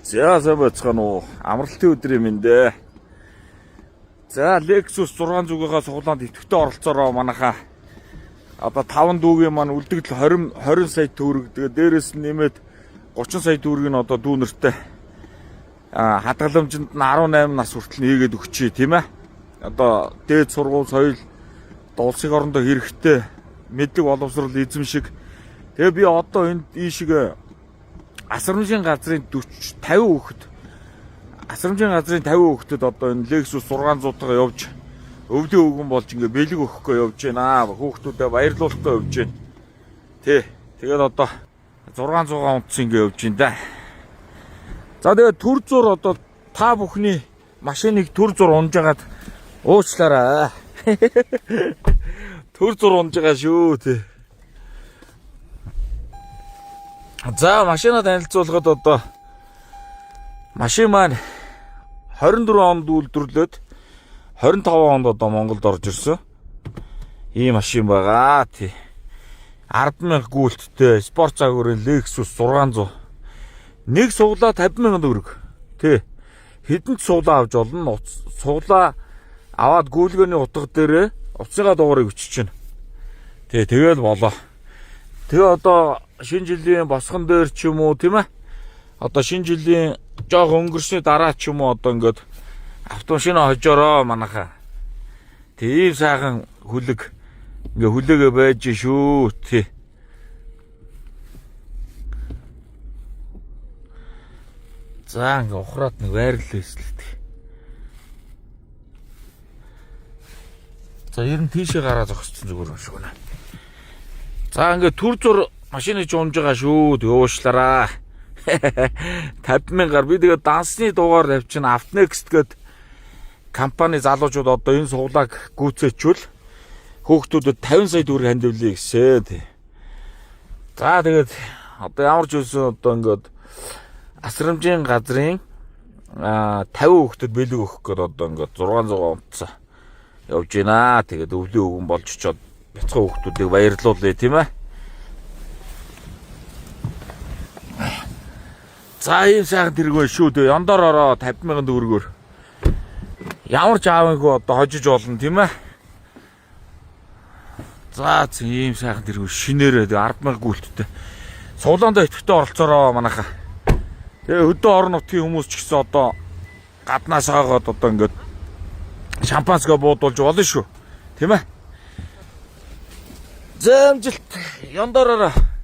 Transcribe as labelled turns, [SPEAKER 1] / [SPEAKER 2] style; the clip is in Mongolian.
[SPEAKER 1] За сайн байцгаана уу. Амралтын өдрийн мэндэ. За Lexus 600-ийнхаа суглаанд идэвхтэй оролцоороо манайхаа одоо 5 дүүгийн маань үлдэгдэл 20 сая төгрөг. Тэгээ дээрээс нь нэмээд 30 сая төгрөгийг нь одоо дүүнэртэй хадгаламжинд нь 18 нас хүртэл нээгээд өгчээ тийм ээ. Одоо дээд сургууль, соёл, улсын орондоо хэрэгтэй мэдлэг боловсрол эзэмшиг. Тэгээ би одоо энд ийшиг асрамжийн газрын 50 хүүхэд асрамжийн газрын 50 хүүхдэд одоо энэ Lexus 600-тайгаа явж өвдөө өгөн болж ингээ бэлэг өгөхгүй явж байна. Хүүхдүүдэд баярлуулахгүй явж байна. Тэгээд одоо 600 унтс ингээ явж байна да. За тэгээд төр зур одоо та бүхний машиныг төр зур унжгаад уучлаарай. Төр зур унж байгаа шүү тий. За машина танилцуулахад одоо машин маань 24 онд үйлдвэрлээд 25 онд одоо Монголд орж ирсэн. Ийм машин байгаа тий. 100000 гүйлттэй спорт загварын Lexus 600. Нэг суглаа 50,000 төгрөг. Тий. Хэдэнд суглаа авч олно. Суглаа аваад гүйлгээний утга дээрээ утасныхаа дугаарыг өчөж чинь. Тэгэл болоо. Тэгээ одоо шинэ жилийн босгон дээр ч юм уу тийм ээ. Одоо шинэ жилийн жоох өнгөрсний дараа ч юм уу одоо ингээд автомашина хожоороо манайхаа. Тийм сайхан хүлэг ингээ хүлээгээ байж шүү тий. За ингээ ухраад нэг байрлал эслэлтэй. За ер нь тийшээ гараа зогссон зүгээр юм шиг байна. За ингээ төр зур машиныг унж байгаа шүү. Уушлаараа. 50,000-аар би тэгээ дансны дугаар тавьчихна. Автnext гээд компани залуучууд одоо энэ суглааг гүйцээчүүл хүүхдүүдэд 50 сая төгрөг хандивлаа гэсэн. За тэгээд одоо ямар ч үсэн одоо ингээд асрамжийн газрын 50 хүүхдэд бэлэг өгөх гээд одоо ингээд 600 унтсан явж байна. Тэгээд өвлөө өгөн болж чод бяцхан хүүхдүүдийг баярлуулъя тийм ээ. За ийм сайхан тэргүй шүү дээ. Яндаар ороо 50,000 төгрөгөөр. Ямар ч аавынхөө одоо хожиж болно тийм ээ. За ийм сайхан тэргүй шинээрээ 10,000 гүйлттэй. Суглаандаа идэвхтэй оролцоороо манайхаа. Тэгээ өдөө орон нутгийн хүмүүс ч гэсэн одоо гаднаас хаагаад одоо ингээд шампанское буудуулж болно шүү. Тийм ээ. За амжилт. Яндаар ороо.